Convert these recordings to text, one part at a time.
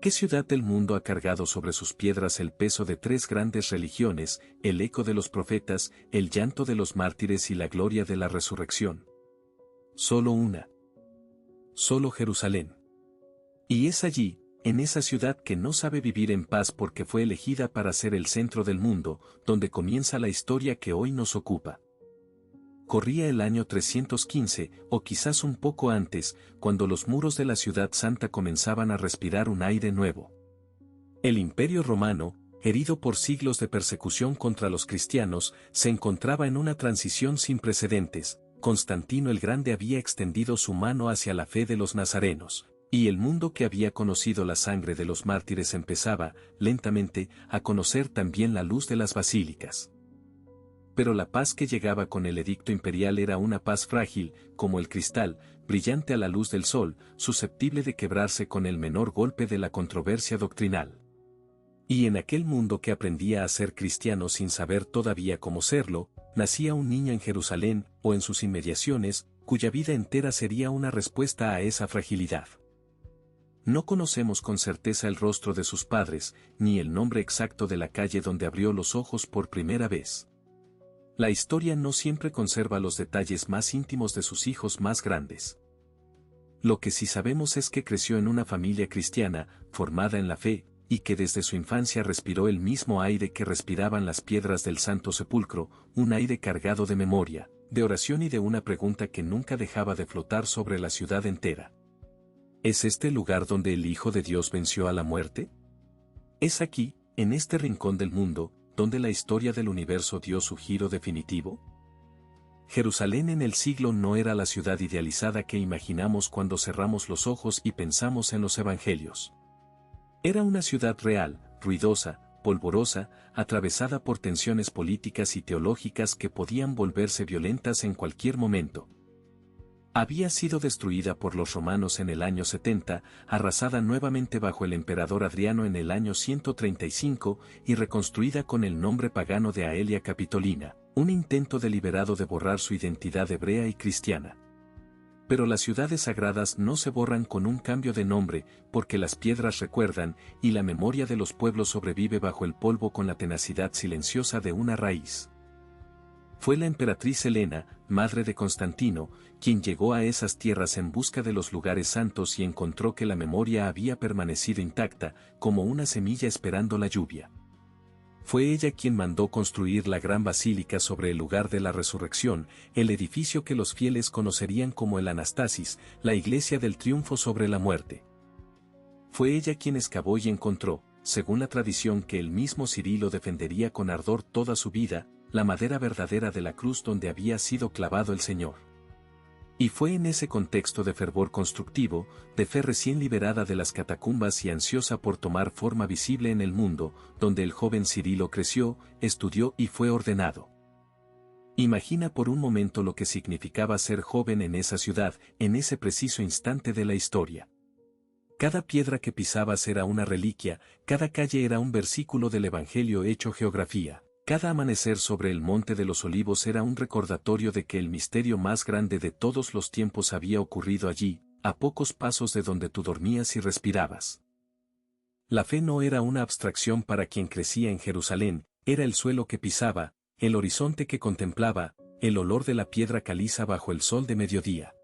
¿Qué ciudad del mundo ha cargado sobre sus piedras el peso de tres grandes religiones, el eco de los profetas, el llanto de los mártires y la gloria de la resurrección? Solo una. Solo Jerusalén. Y es allí, en esa ciudad que no sabe vivir en paz porque fue elegida para ser el centro del mundo, donde comienza la historia que hoy nos ocupa. Corría el año 315, o quizás un poco antes, cuando los muros de la ciudad santa comenzaban a respirar un aire nuevo. El Imperio Romano, herido por siglos de persecución contra los cristianos, se encontraba en una transición sin precedentes. Constantino el Grande había extendido su mano hacia la fe de los nazarenos, y el mundo que había conocido la sangre de los mártires empezaba, lentamente, a conocer también la luz de las basílicas. Pero la paz que llegaba con el edicto imperial era una paz frágil, como el cristal, brillante a la luz del sol, susceptible de quebrarse con el menor golpe de la controversia doctrinal. Y en aquel mundo que aprendía a ser cristiano sin saber todavía cómo serlo, nacía un niño en Jerusalén, o en sus inmediaciones, cuya vida entera sería una respuesta a esa fragilidad. No conocemos con certeza el rostro de sus padres, ni el nombre exacto de la calle donde abrió los ojos por primera vez. La historia no siempre conserva los detalles más íntimos de sus hijos más grandes. Lo que sí sabemos es que creció en una familia cristiana, formada en la fe, y que desde su infancia respiró el mismo aire que respiraban las piedras del Santo Sepulcro, un aire cargado de memoria, de oración y de una pregunta que nunca dejaba de flotar sobre la ciudad entera. ¿Es este el lugar donde el Hijo de Dios venció a la muerte? ¿Es aquí, en este rincón del mundo, donde la historia del universo dio su giro definitivo? Jerusalén en el siglo no era la ciudad idealizada que imaginamos cuando cerramos los ojos y pensamos en los evangelios. Era una ciudad real, ruidosa, polvorosa, atravesada por tensiones políticas y teológicas que podían volverse violentas en cualquier momento. Había sido destruida por los romanos en el año 70, arrasada nuevamente bajo el emperador Adriano en el año 135 y reconstruida con el nombre pagano de Aelia Capitolina, un intento deliberado de borrar su identidad hebrea y cristiana. Pero las ciudades sagradas no se borran con un cambio de nombre, porque las piedras recuerdan, y la memoria de los pueblos sobrevive bajo el polvo con la tenacidad silenciosa de una raíz. Fue la emperatriz Helena, madre de Constantino, quien llegó a esas tierras en busca de los lugares santos y encontró que la memoria había permanecido intacta, como una semilla esperando la lluvia. Fue ella quien mandó construir la gran basílica sobre el lugar de la resurrección, el edificio que los fieles conocerían como el Anastasis, la iglesia del triunfo sobre la muerte. Fue ella quien excavó y encontró, según la tradición que el mismo Cirilo defendería con ardor toda su vida, la madera verdadera de la cruz donde había sido clavado el Señor. Y fue en ese contexto de fervor constructivo, de fe recién liberada de las catacumbas y ansiosa por tomar forma visible en el mundo, donde el joven Cirilo creció, estudió y fue ordenado. Imagina por un momento lo que significaba ser joven en esa ciudad, en ese preciso instante de la historia. Cada piedra que pisabas era una reliquia, cada calle era un versículo del Evangelio hecho geografía. Cada amanecer sobre el Monte de los Olivos era un recordatorio de que el misterio más grande de todos los tiempos había ocurrido allí, a pocos pasos de donde tú dormías y respirabas. La fe no era una abstracción para quien crecía en Jerusalén, era el suelo que pisaba, el horizonte que contemplaba, el olor de la piedra caliza bajo el sol de mediodía.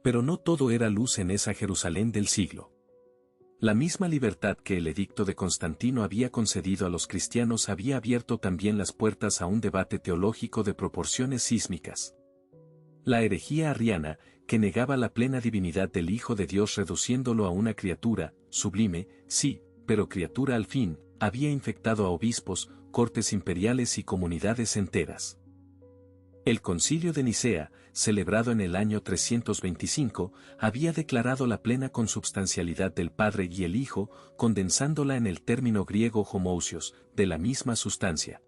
Pero no todo era luz en esa Jerusalén del siglo. La misma libertad que el edicto de Constantino había concedido a los cristianos había abierto también las puertas a un debate teológico de proporciones sísmicas. La herejía arriana, que negaba la plena divinidad del Hijo de Dios reduciéndolo a una criatura, sublime, sí, pero criatura al fin, había infectado a obispos, cortes imperiales y comunidades enteras. El Concilio de Nicea, celebrado en el año 325, había declarado la plena consubstancialidad del Padre y el Hijo, condensándola en el término griego homousios, de la misma sustancia.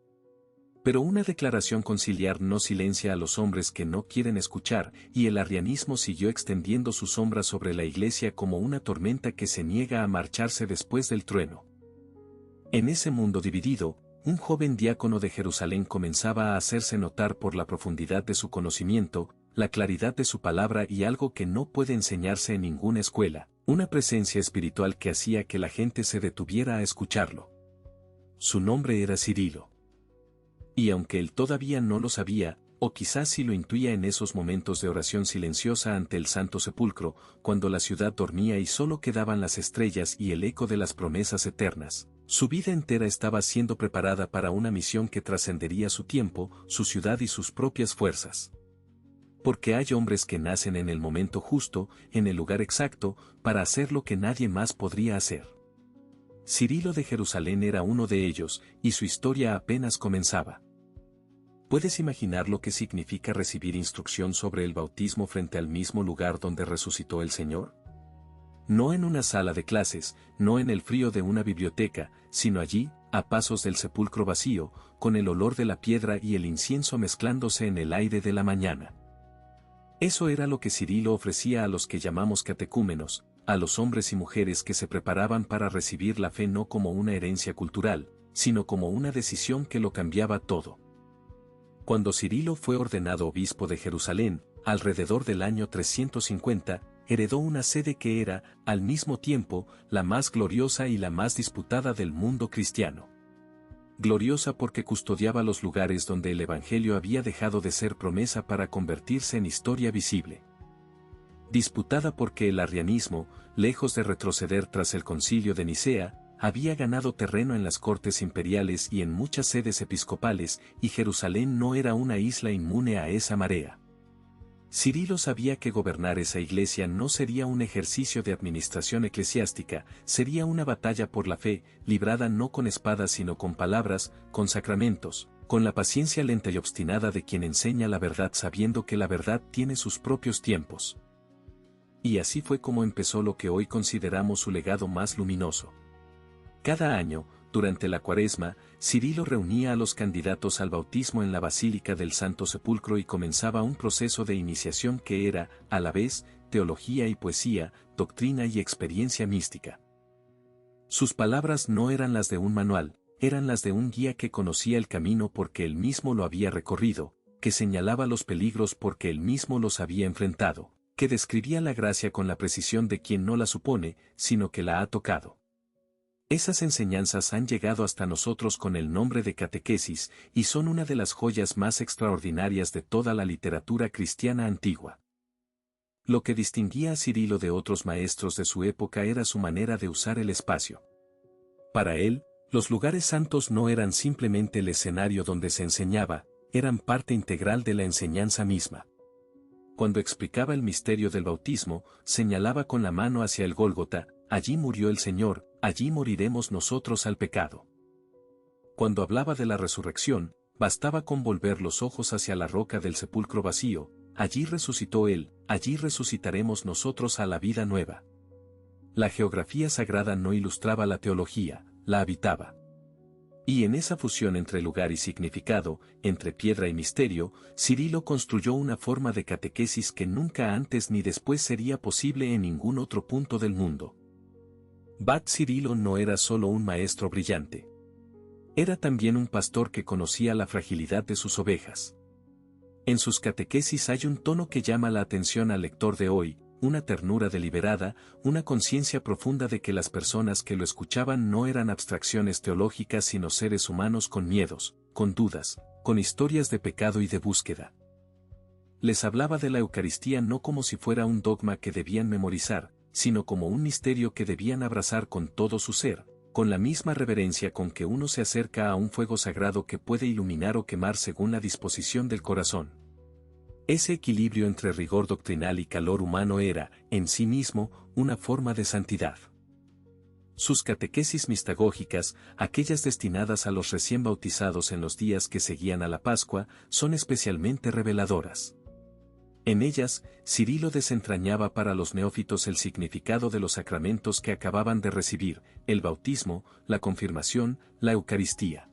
Pero una declaración conciliar no silencia a los hombres que no quieren escuchar, y el arrianismo siguió extendiendo su sombra sobre la Iglesia como una tormenta que se niega a marcharse después del trueno. En ese mundo dividido, un joven diácono de Jerusalén comenzaba a hacerse notar por la profundidad de su conocimiento, la claridad de su palabra y algo que no puede enseñarse en ninguna escuela, Una presencia espiritual que hacía que la gente se detuviera a escucharlo. Su nombre era Cirilo. Y aunque él todavía no lo sabía, o quizás sí lo intuía en esos momentos de oración silenciosa ante el Santo Sepulcro, cuando la ciudad dormía y solo quedaban las estrellas y el eco de las promesas eternas, su vida entera estaba siendo preparada para una misión que trascendería su tiempo, su ciudad y sus propias fuerzas. Porque hay hombres que nacen en el momento justo, en el lugar exacto, para hacer lo que nadie más podría hacer. Cirilo de Jerusalén era uno de ellos, y su historia apenas comenzaba. ¿Puedes imaginar lo que significa recibir instrucción sobre el bautismo frente al mismo lugar donde resucitó el Señor? No en una sala de clases, no en el frío de una biblioteca, sino allí, a pasos del sepulcro vacío, con el olor de la piedra y el incienso mezclándose en el aire de la mañana. Eso era lo que Cirilo ofrecía a los que llamamos catecúmenos, a los hombres y mujeres que se preparaban para recibir la fe no como una herencia cultural, sino como una decisión que lo cambiaba todo. Cuando Cirilo fue ordenado obispo de Jerusalén, alrededor del año 350, heredó una sede que era, al mismo tiempo, la más gloriosa y la más disputada del mundo cristiano. Gloriosa porque custodiaba los lugares donde el Evangelio había dejado de ser promesa para convertirse en historia visible. Disputada porque el arrianismo, lejos de retroceder tras el concilio de Nicea, había ganado terreno en las cortes imperiales y en muchas sedes episcopales, y Jerusalén no era una isla inmune a esa marea. Cirilo sabía que gobernar esa iglesia no sería un ejercicio de administración eclesiástica, sería una batalla por la fe, librada no con espadas sino con palabras, con sacramentos, con la paciencia lenta y obstinada de quien enseña la verdad sabiendo que la verdad tiene sus propios tiempos. Y así fue como empezó lo que hoy consideramos su legado más luminoso. Cada año, durante la Cuaresma, Cirilo reunía a los candidatos al bautismo en la Basílica del Santo Sepulcro y comenzaba un proceso de iniciación que era, a la vez, teología y poesía, doctrina y experiencia mística. Sus palabras no eran las de un manual, eran las de un guía que conocía el camino porque él mismo lo había recorrido, que señalaba los peligros porque él mismo los había enfrentado, que describía la gracia con la precisión de quien no la supone, sino que la ha tocado. Esas enseñanzas han llegado hasta nosotros con el nombre de catequesis y son una de las joyas más extraordinarias de toda la literatura cristiana antigua. Lo que distinguía a Cirilo de otros maestros de su época era su manera de usar el espacio. Para él, los lugares santos no eran simplemente el escenario donde se enseñaba, eran parte integral de la enseñanza misma. Cuando explicaba el misterio del bautismo, señalaba con la mano hacia el Gólgota, allí murió el Señor, allí moriremos nosotros al pecado. Cuando hablaba de la resurrección, bastaba con volver los ojos hacia la roca del sepulcro vacío, allí resucitó Él, allí resucitaremos nosotros a la vida nueva. La geografía sagrada no ilustraba la teología, la habitaba. Y en esa fusión entre lugar y significado, entre piedra y misterio, Cirilo construyó una forma de catequesis que nunca antes ni después sería posible en ningún otro punto del mundo. Bat Cirilo no era solo un maestro brillante. Era también un pastor que conocía la fragilidad de sus ovejas. En sus catequesis hay un tono que llama la atención al lector de hoy, una ternura deliberada, una conciencia profunda de que las personas que lo escuchaban no eran abstracciones teológicas sino seres humanos con miedos, con dudas, con historias de pecado y de búsqueda. Les hablaba de la Eucaristía no como si fuera un dogma que debían memorizar, sino como un misterio que debían abrazar con todo su ser, con la misma reverencia con que uno se acerca a un fuego sagrado que puede iluminar o quemar según la disposición del corazón. Ese equilibrio entre rigor doctrinal y calor humano era, en sí mismo, una forma de santidad. Sus catequesis mistagógicas, aquellas destinadas a los recién bautizados en los días que seguían a la Pascua, son especialmente reveladoras. En ellas, Cirilo desentrañaba para los neófitos el significado de los sacramentos que acababan de recibir, el bautismo, la confirmación, la Eucaristía.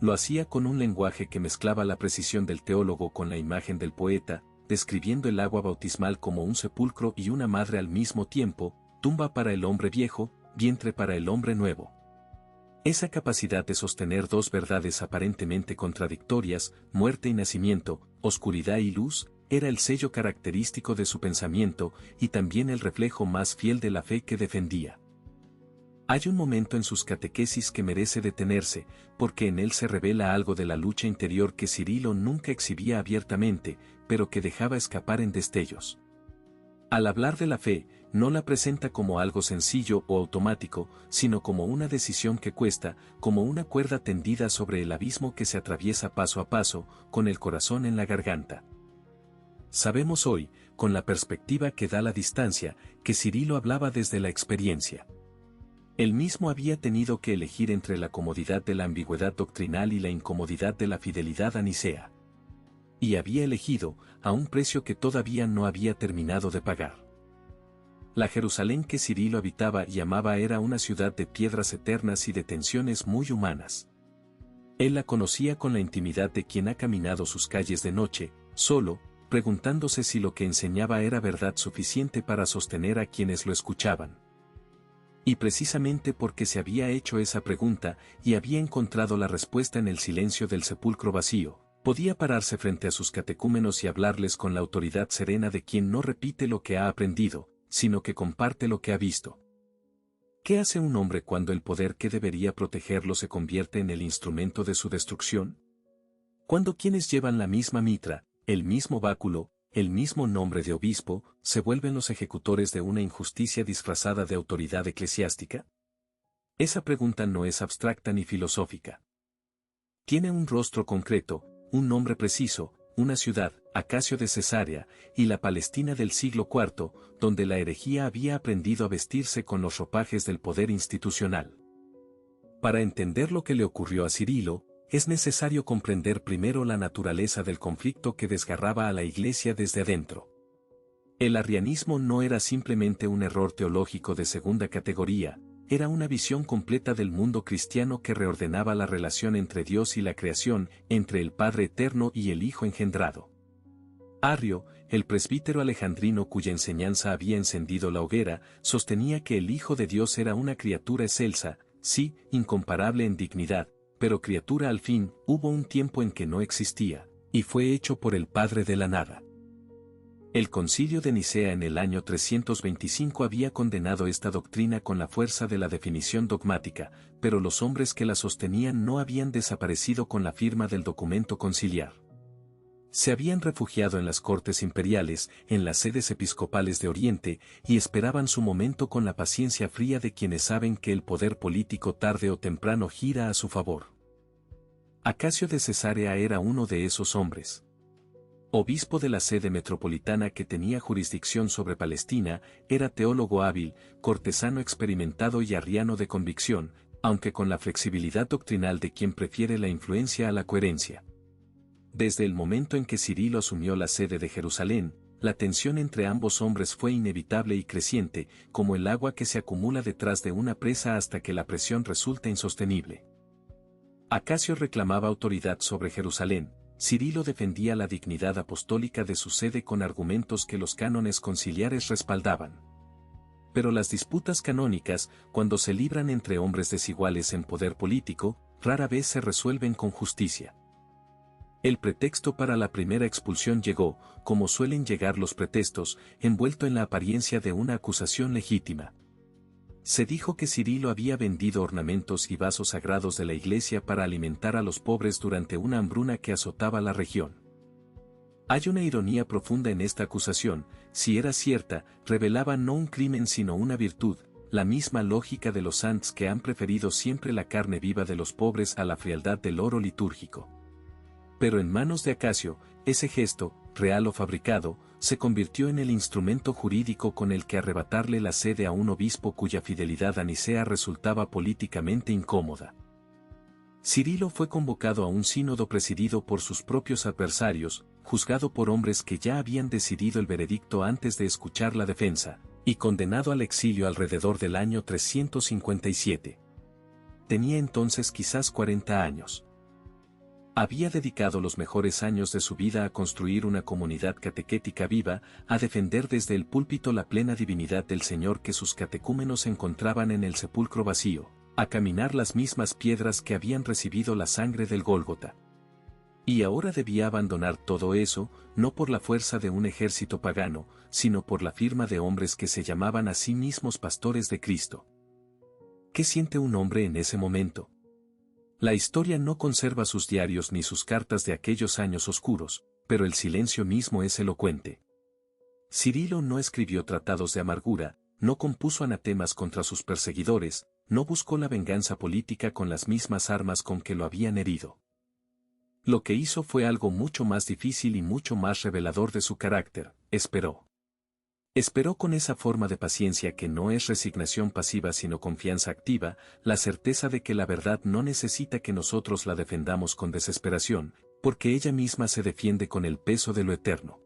Lo hacía con un lenguaje que mezclaba la precisión del teólogo con la imagen del poeta, describiendo el agua bautismal como un sepulcro y una madre al mismo tiempo, tumba para el hombre viejo, vientre para el hombre nuevo. Esa capacidad de sostener dos verdades aparentemente contradictorias, muerte y nacimiento, oscuridad y luz, era el sello característico de su pensamiento y también el reflejo más fiel de la fe que defendía. Hay un momento en sus catequesis que merece detenerse, porque en él se revela algo de la lucha interior que Cirilo nunca exhibía abiertamente, pero que dejaba escapar en destellos. Al hablar de la fe, no la presenta como algo sencillo o automático, sino como una decisión que cuesta, como una cuerda tendida sobre el abismo que se atraviesa paso a paso, con el corazón en la garganta. Sabemos hoy, con la perspectiva que da la distancia, que Cirilo hablaba desde la experiencia. Él mismo había tenido que elegir entre la comodidad de la ambigüedad doctrinal y la incomodidad de la fidelidad a Nicea. Y había elegido, a un precio que todavía no había terminado de pagar. La Jerusalén que Cirilo habitaba y amaba era una ciudad de piedras eternas y de tensiones muy humanas. Él la conocía con la intimidad de quien ha caminado sus calles de noche, solo, preguntándose si lo que enseñaba era verdad suficiente para sostener a quienes lo escuchaban. Y precisamente porque se había hecho esa pregunta y había encontrado la respuesta en el silencio del sepulcro vacío, podía pararse frente a sus catecúmenos y hablarles con la autoridad serena de quien no repite lo que ha aprendido, sino que comparte lo que ha visto. ¿Qué hace un hombre cuando el poder que debería protegerlo se convierte en el instrumento de su destrucción? Cuando quienes llevan la misma mitra, el mismo báculo, el mismo nombre de obispo, se vuelven los ejecutores de una injusticia disfrazada de autoridad eclesiástica? Esa pregunta no es abstracta ni filosófica. Tiene un rostro concreto, un nombre preciso, una ciudad, Acacio de Cesarea, y la Palestina del siglo IV, donde la herejía había aprendido a vestirse con los ropajes del poder institucional. Para entender lo que le ocurrió a Cirilo, es necesario comprender primero la naturaleza del conflicto que desgarraba a la Iglesia desde adentro. El arrianismo no era simplemente un error teológico de segunda categoría, era una visión completa del mundo cristiano que reordenaba la relación entre Dios y la creación, entre el Padre eterno y el Hijo engendrado. Arrio, el presbítero alejandrino cuya enseñanza había encendido la hoguera, sostenía que el Hijo de Dios era una criatura excelsa, sí, incomparable en dignidad, pero criatura al fin. Hubo un tiempo en que no existía, y fue hecho por el Padre de la nada. El Concilio de Nicea en el año 325 había condenado esta doctrina con la fuerza de la definición dogmática, pero los hombres que la sostenían no habían desaparecido con la firma del documento conciliar. Se habían refugiado en las cortes imperiales, en las sedes episcopales de Oriente, y esperaban su momento con la paciencia fría de quienes saben que el poder político tarde o temprano gira a su favor. Acacio de Cesarea era uno de esos hombres. Obispo de la sede metropolitana que tenía jurisdicción sobre Palestina, era teólogo hábil, cortesano experimentado y arriano de convicción, aunque con la flexibilidad doctrinal de quien prefiere la influencia a la coherencia. Desde el momento en que Cirilo asumió la sede de Jerusalén, la tensión entre ambos hombres fue inevitable y creciente, como el agua que se acumula detrás de una presa hasta que la presión resulta insostenible. Acacio reclamaba autoridad sobre Jerusalén, Cirilo defendía la dignidad apostólica de su sede con argumentos que los cánones conciliares respaldaban. Pero las disputas canónicas, cuando se libran entre hombres desiguales en poder político, rara vez se resuelven con justicia. El pretexto para la primera expulsión llegó, como suelen llegar los pretextos, envuelto en la apariencia de una acusación legítima. Se dijo que Cirilo había vendido ornamentos y vasos sagrados de la iglesia para alimentar a los pobres durante una hambruna que azotaba la región. Hay una ironía profunda en esta acusación, si era cierta, revelaba no un crimen sino una virtud, la misma lógica de los santos que han preferido siempre la carne viva de los pobres a la frialdad del oro litúrgico. Pero en manos de Acacio, ese gesto, real o fabricado, se convirtió en el instrumento jurídico con el que arrebatarle la sede a un obispo cuya fidelidad a Nicea resultaba políticamente incómoda. Cirilo fue convocado a un sínodo presidido por sus propios adversarios, juzgado por hombres que ya habían decidido el veredicto antes de escuchar la defensa, y condenado al exilio alrededor del año 357. Tenía entonces quizás 40 años. Había dedicado los mejores años de su vida a construir una comunidad catequética viva, a defender desde el púlpito la plena divinidad del Señor que sus catecúmenos encontraban en el sepulcro vacío, a caminar las mismas piedras que habían recibido la sangre del Gólgota. Y ahora debía abandonar todo eso, no por la fuerza de un ejército pagano, sino por la firma de hombres que se llamaban a sí mismos pastores de Cristo. ¿Qué siente un hombre en ese momento? La historia no conserva sus diarios ni sus cartas de aquellos años oscuros, pero el silencio mismo es elocuente. Cirilo no escribió tratados de amargura, no compuso anatemas contra sus perseguidores, no buscó la venganza política con las mismas armas con que lo habían herido. Lo que hizo fue algo mucho más difícil y mucho más revelador de su carácter: esperó. Esperó con esa forma de paciencia que no es resignación pasiva sino confianza activa, la certeza de que la verdad no necesita que nosotros la defendamos con desesperación, porque ella misma se defiende con el peso de lo eterno.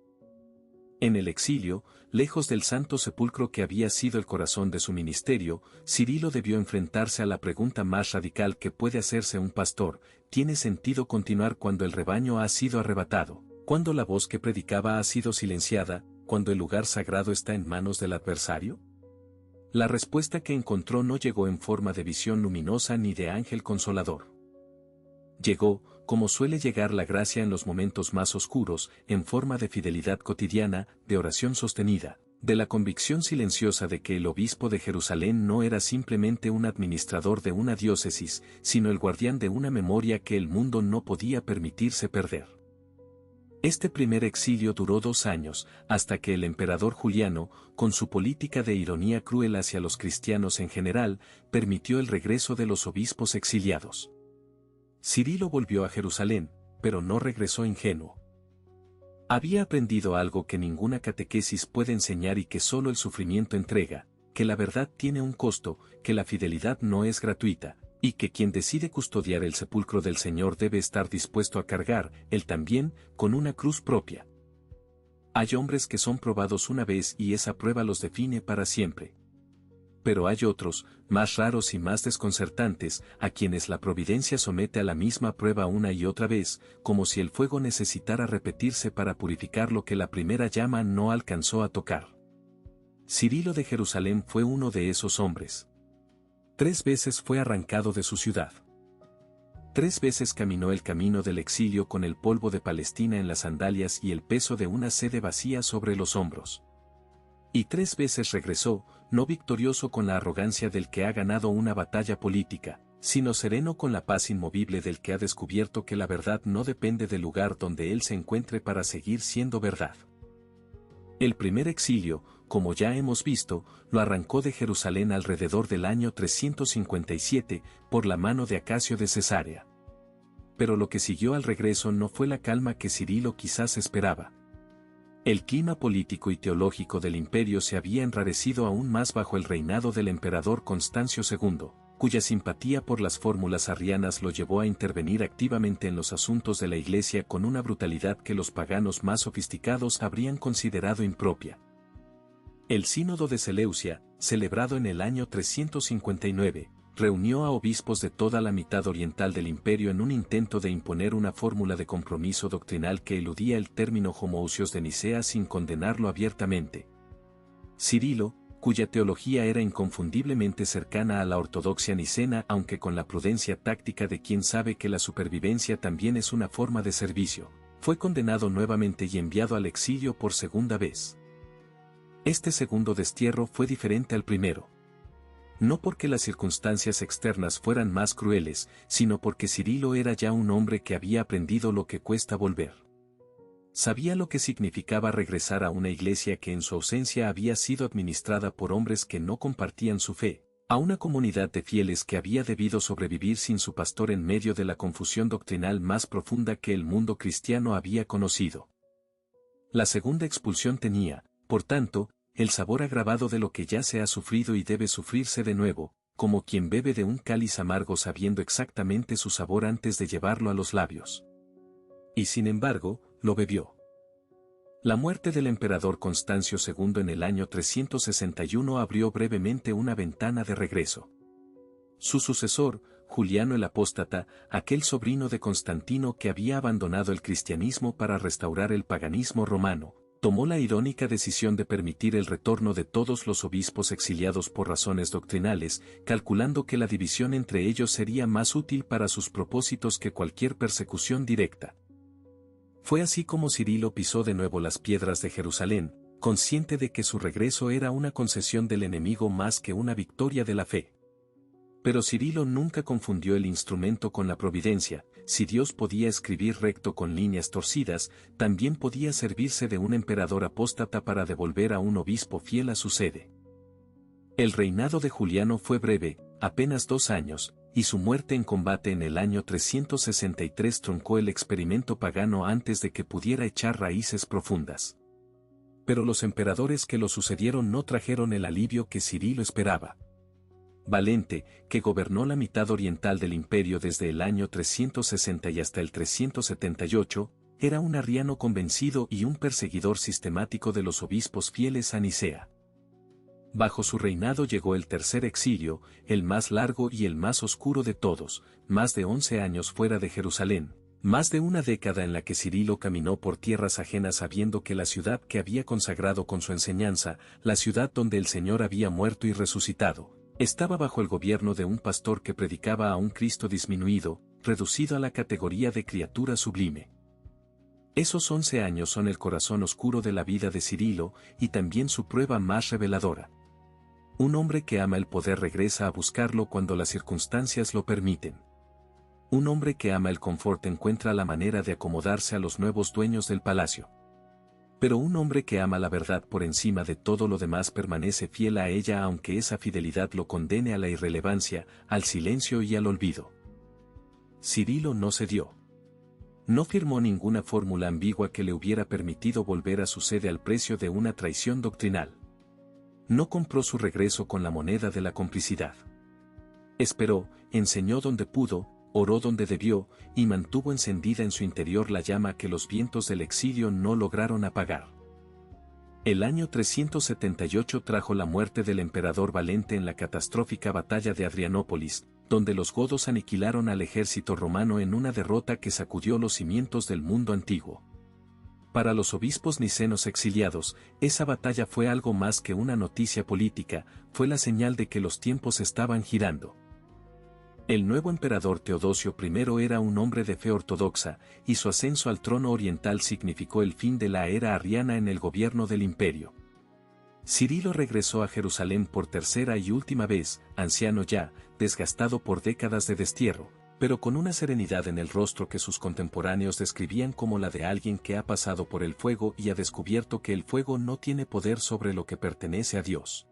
En el exilio, lejos del santo sepulcro que había sido el corazón de su ministerio, Cirilo debió enfrentarse a la pregunta más radical que puede hacerse un pastor: ¿tiene sentido continuar cuando el rebaño ha sido arrebatado, cuando la voz que predicaba ha sido silenciada, cuando el lugar sagrado está en manos del adversario? La respuesta que encontró no llegó en forma de visión luminosa ni de ángel consolador. Llegó, como suele llegar la gracia en los momentos más oscuros, en forma de fidelidad cotidiana, de oración sostenida, de la convicción silenciosa de que el obispo de Jerusalén no era simplemente un administrador de una diócesis, sino el guardián de una memoria que el mundo no podía permitirse perder. Este primer exilio duró 2 años, hasta que el emperador Juliano, con su política de ironía cruel hacia los cristianos en general, permitió el regreso de los obispos exiliados. Cirilo volvió a Jerusalén, pero no regresó ingenuo. Había aprendido algo que ninguna catequesis puede enseñar y que solo el sufrimiento entrega: que la verdad tiene un costo, que la fidelidad no es gratuita, y que quien decide custodiar el sepulcro del Señor debe estar dispuesto a cargar, él también, con una cruz propia. Hay hombres que son probados una vez y esa prueba los define para siempre. Pero hay otros, más raros y más desconcertantes, a quienes la providencia somete a la misma prueba una y otra vez, como si el fuego necesitara repetirse para purificar lo que la primera llama no alcanzó a tocar. Cirilo de Jerusalén fue uno de esos hombres. 3 veces fue arrancado de su ciudad. 3 veces caminó el camino del exilio con el polvo de Palestina en las sandalias y el peso de una sede vacía sobre los hombros. Y 3 veces regresó, no victorioso con la arrogancia del que ha ganado una batalla política, sino sereno con la paz inmovible del que ha descubierto que la verdad no depende del lugar donde él se encuentre para seguir siendo verdad. El primer exilio, como ya hemos visto, lo arrancó de Jerusalén alrededor del año 357, por la mano de Acacio de Cesarea. Pero lo que siguió al regreso no fue la calma que Cirilo quizás esperaba. El clima político y teológico del imperio se había enrarecido aún más bajo el reinado del emperador Constancio II, cuya simpatía por las fórmulas arrianas lo llevó a intervenir activamente en los asuntos de la Iglesia con una brutalidad que los paganos más sofisticados habrían considerado impropia. El Sínodo de Seleucia, celebrado en el año 359, reunió a obispos de toda la mitad oriental del imperio en un intento de imponer una fórmula de compromiso doctrinal que eludía el término homoousios de Nicea sin condenarlo abiertamente. Cirilo, cuya teología era inconfundiblemente cercana a la ortodoxia nicena aunque con la prudencia táctica de quien sabe que la supervivencia también es una forma de servicio, fue condenado nuevamente y enviado al exilio por segunda vez. Este segundo destierro fue diferente al primero. No porque las circunstancias externas fueran más crueles, sino porque Cirilo era ya un hombre que había aprendido lo que cuesta volver. Sabía lo que significaba regresar a una iglesia que en su ausencia había sido administrada por hombres que no compartían su fe, a una comunidad de fieles que había debido sobrevivir sin su pastor en medio de la confusión doctrinal más profunda que el mundo cristiano había conocido. La segunda expulsión tenía, por tanto, el sabor agravado de lo que ya se ha sufrido y debe sufrirse de nuevo, como quien bebe de un cáliz amargo sabiendo exactamente su sabor antes de llevarlo a los labios. Y sin embargo, lo bebió. La muerte del emperador Constancio II en el año 361 abrió brevemente una ventana de regreso. Su sucesor, Juliano el Apóstata, aquel sobrino de Constantino que había abandonado el cristianismo para restaurar el paganismo romano, tomó la irónica decisión de permitir el retorno de todos los obispos exiliados por razones doctrinales, calculando que la división entre ellos sería más útil para sus propósitos que cualquier persecución directa. Fue así como Cirilo pisó de nuevo las piedras de Jerusalén, consciente de que su regreso era una concesión del enemigo más que una victoria de la fe. Pero Cirilo nunca confundió el instrumento con la providencia. Si Dios podía escribir recto con líneas torcidas, también podía servirse de un emperador apóstata para devolver a un obispo fiel a su sede. El reinado de Juliano fue breve, apenas 2 años, y su muerte en combate en el año 363 truncó el experimento pagano antes de que pudiera echar raíces profundas. Pero los emperadores que lo sucedieron no trajeron el alivio que Cirilo esperaba. Valente, que gobernó la mitad oriental del imperio desde el año 360 y hasta el 378, era un arriano convencido y un perseguidor sistemático de los obispos fieles a Nicea. Bajo su reinado llegó el tercer exilio, el más largo y el más oscuro de todos, más de 11 años fuera de Jerusalén, más de una década en la que Cirilo caminó por tierras ajenas sabiendo que la ciudad que había consagrado con su enseñanza, la ciudad donde el Señor había muerto y resucitado, estaba bajo el gobierno de un pastor que predicaba a un Cristo disminuido, reducido a la categoría de criatura sublime. Esos 11 años son el corazón oscuro de la vida de Cirilo y también su prueba más reveladora. Un hombre que ama el poder regresa a buscarlo cuando las circunstancias lo permiten. Un hombre que ama el confort encuentra la manera de acomodarse a los nuevos dueños del palacio. Pero un hombre que ama la verdad por encima de todo lo demás permanece fiel a ella aunque esa fidelidad lo condene a la irrelevancia, al silencio y al olvido. Cirilo no cedió. No firmó ninguna fórmula ambigua que le hubiera permitido volver a su sede al precio de una traición doctrinal. No compró su regreso con la moneda de la complicidad. Esperó, enseñó donde pudo, oró donde debió, y mantuvo encendida en su interior la llama que los vientos del exilio no lograron apagar. El año 378 trajo la muerte del emperador Valente en la catastrófica batalla de Adrianópolis, donde los godos aniquilaron al ejército romano en una derrota que sacudió los cimientos del mundo antiguo. Para los obispos nicenos exiliados, esa batalla fue algo más que una noticia política, fue la señal de que los tiempos estaban girando. El nuevo emperador Teodosio I era un hombre de fe ortodoxa, y su ascenso al trono oriental significó el fin de la era arriana en el gobierno del imperio. Cirilo regresó a Jerusalén por tercera y última vez, anciano ya, desgastado por décadas de destierro, pero con una serenidad en el rostro que sus contemporáneos describían como la de alguien que ha pasado por el fuego y ha descubierto que el fuego no tiene poder sobre lo que pertenece a Dios.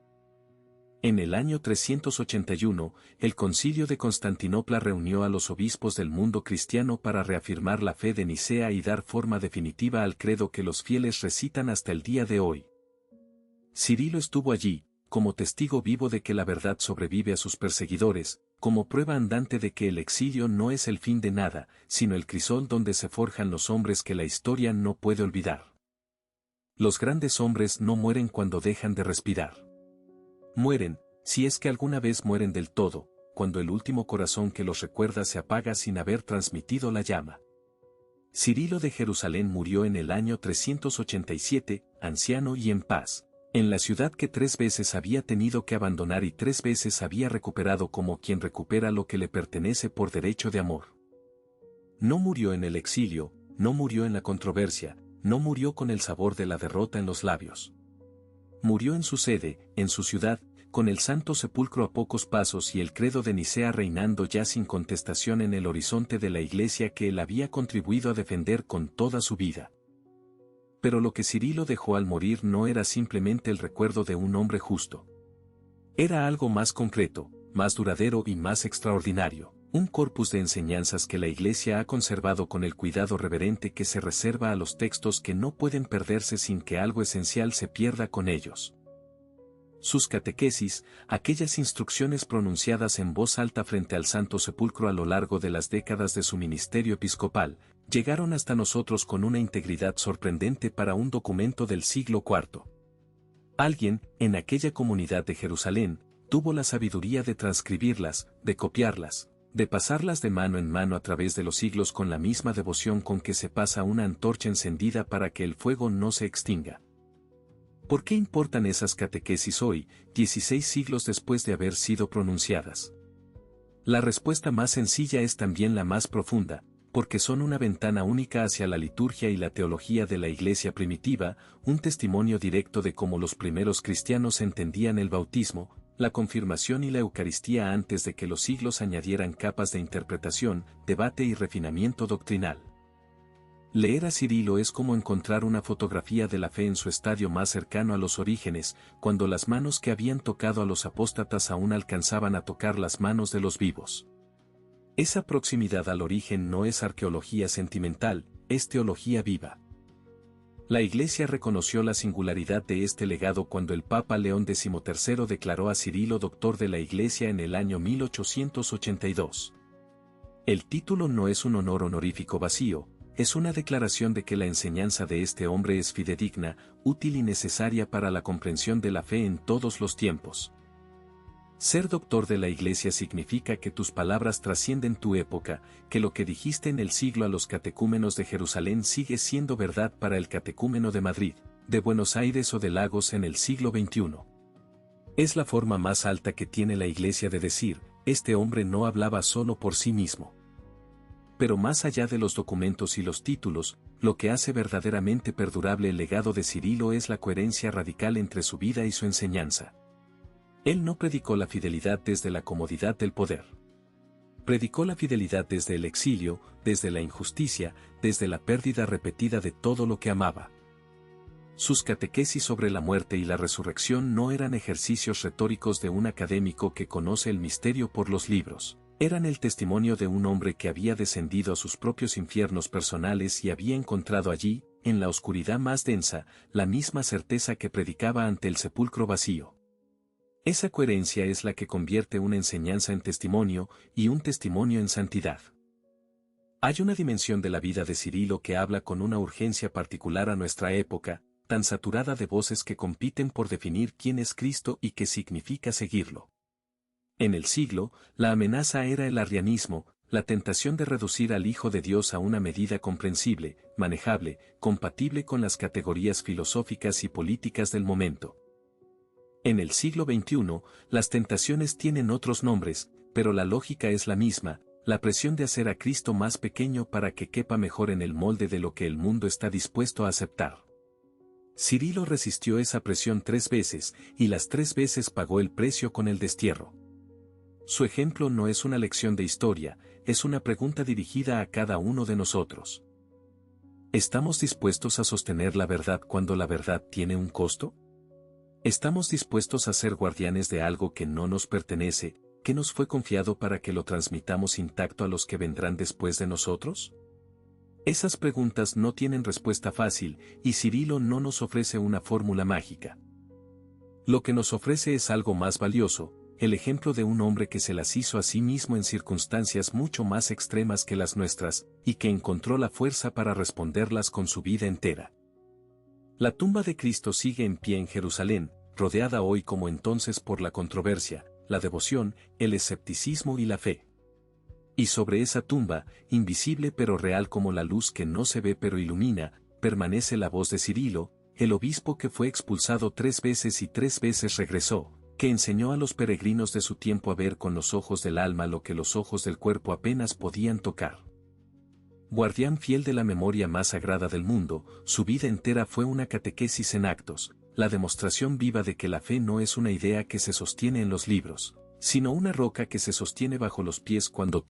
En el año 381, el Concilio de Constantinopla reunió a los obispos del mundo cristiano para reafirmar la fe de Nicea y dar forma definitiva al credo que los fieles recitan hasta el día de hoy. Cirilo estuvo allí, como testigo vivo de que la verdad sobrevive a sus perseguidores, como prueba andante de que el exilio no es el fin de nada, sino el crisol donde se forjan los hombres que la historia no puede olvidar. Los grandes hombres no mueren cuando dejan de respirar. Mueren, si es que alguna vez mueren del todo, cuando el último corazón que los recuerda se apaga sin haber transmitido la llama. Cirilo de Jerusalén murió en el año 387, anciano y en paz, en la ciudad que 3 veces había tenido que abandonar y 3 veces había recuperado como quien recupera lo que le pertenece por derecho de amor. No murió en el exilio, no murió en la controversia, no murió con el sabor de la derrota en los labios. Murió en su sede, en su ciudad, con el Santo Sepulcro a pocos pasos y el credo de Nicea reinando ya sin contestación en el horizonte de la iglesia que él había contribuido a defender con toda su vida. Pero lo que Cirilo dejó al morir no era simplemente el recuerdo de un hombre justo. Era algo más concreto, más duradero y más extraordinario, un corpus de enseñanzas que la Iglesia ha conservado con el cuidado reverente que se reserva a los textos que no pueden perderse sin que algo esencial se pierda con ellos. Sus catequesis, aquellas instrucciones pronunciadas en voz alta frente al Santo Sepulcro a lo largo de las décadas de su ministerio episcopal, llegaron hasta nosotros con una integridad sorprendente para un documento del siglo IV. Alguien, en aquella comunidad de Jerusalén, tuvo la sabiduría de transcribirlas, de copiarlas, de pasarlas de mano en mano a través de los siglos con la misma devoción con que se pasa una antorcha encendida para que el fuego no se extinga. ¿Por qué importan esas catequesis hoy, 16 siglos después de haber sido pronunciadas? La respuesta más sencilla es también la más profunda, porque son una ventana única hacia la liturgia y la teología de la Iglesia primitiva, un testimonio directo de cómo los primeros cristianos entendían el bautismo, la confirmación y la Eucaristía antes de que los siglos añadieran capas de interpretación, debate y refinamiento doctrinal. Leer a Cirilo es como encontrar una fotografía de la fe en su estadio más cercano a los orígenes, cuando las manos que habían tocado a los apóstatas aún alcanzaban a tocar las manos de los vivos. Esa proximidad al origen no es arqueología sentimental, es teología viva. La Iglesia reconoció la singularidad de este legado cuando el Papa León XIII declaró a Cirilo doctor de la Iglesia en el año 1882. El título no es un honor honorífico vacío, es una declaración de que la enseñanza de este hombre es fidedigna, útil y necesaria para la comprensión de la fe en todos los tiempos. Ser doctor de la Iglesia significa que tus palabras trascienden tu época, que lo que dijiste en el siglo a los catecúmenos de Jerusalén sigue siendo verdad para el catecúmeno de Madrid, de Buenos Aires o de Lagos en el siglo XXI. Es la forma más alta que tiene la Iglesia de decir, este hombre no hablaba solo por sí mismo. Pero más allá de los documentos y los títulos, lo que hace verdaderamente perdurable el legado de Cirilo es la coherencia radical entre su vida y su enseñanza. Él no predicó la fidelidad desde la comodidad del poder. Predicó la fidelidad desde el exilio, desde la injusticia, desde la pérdida repetida de todo lo que amaba. Sus catequesis sobre la muerte y la resurrección no eran ejercicios retóricos de un académico que conoce el misterio por los libros. Eran el testimonio de un hombre que había descendido a sus propios infiernos personales y había encontrado allí, en la oscuridad más densa, la misma certeza que predicaba ante el sepulcro vacío. Esa coherencia es la que convierte una enseñanza en testimonio y un testimonio en santidad. Hay una dimensión de la vida de Cirilo que habla con una urgencia particular a nuestra época, tan saturada de voces que compiten por definir quién es Cristo y qué significa seguirlo. En el siglo, la amenaza era el arrianismo, la tentación de reducir al Hijo de Dios a una medida comprensible, manejable, compatible con las categorías filosóficas y políticas del momento. En el siglo XXI, las tentaciones tienen otros nombres, pero la lógica es la misma, la presión de hacer a Cristo más pequeño para que quepa mejor en el molde de lo que el mundo está dispuesto a aceptar. Cirilo resistió esa presión 3 veces, y las 3 veces pagó el precio con el destierro. Su ejemplo no es una lección de historia, es una pregunta dirigida a cada uno de nosotros. ¿Estamos dispuestos a sostener la verdad cuando la verdad tiene un costo? ¿Estamos dispuestos a ser guardianes de algo que no nos pertenece, que nos fue confiado para que lo transmitamos intacto a los que vendrán después de nosotros? Esas preguntas no tienen respuesta fácil, y Cirilo no nos ofrece una fórmula mágica. Lo que nos ofrece es algo más valioso, el ejemplo de un hombre que se las hizo a sí mismo en circunstancias mucho más extremas que las nuestras, y que encontró la fuerza para responderlas con su vida entera. La tumba de Cristo sigue en pie en Jerusalén, rodeada hoy como entonces por la controversia, la devoción, el escepticismo y la fe. Y sobre esa tumba, invisible pero real como la luz que no se ve pero ilumina, permanece la voz de Cirilo, el obispo que fue expulsado 3 veces y 3 veces regresó, que enseñó a los peregrinos de su tiempo a ver con los ojos del alma lo que los ojos del cuerpo apenas podían tocar. Guardián fiel de la memoria más sagrada del mundo, su vida entera fue una catequesis en actos, la demostración viva de que la fe no es una idea que se sostiene en los libros, sino una roca que se sostiene bajo los pies cuando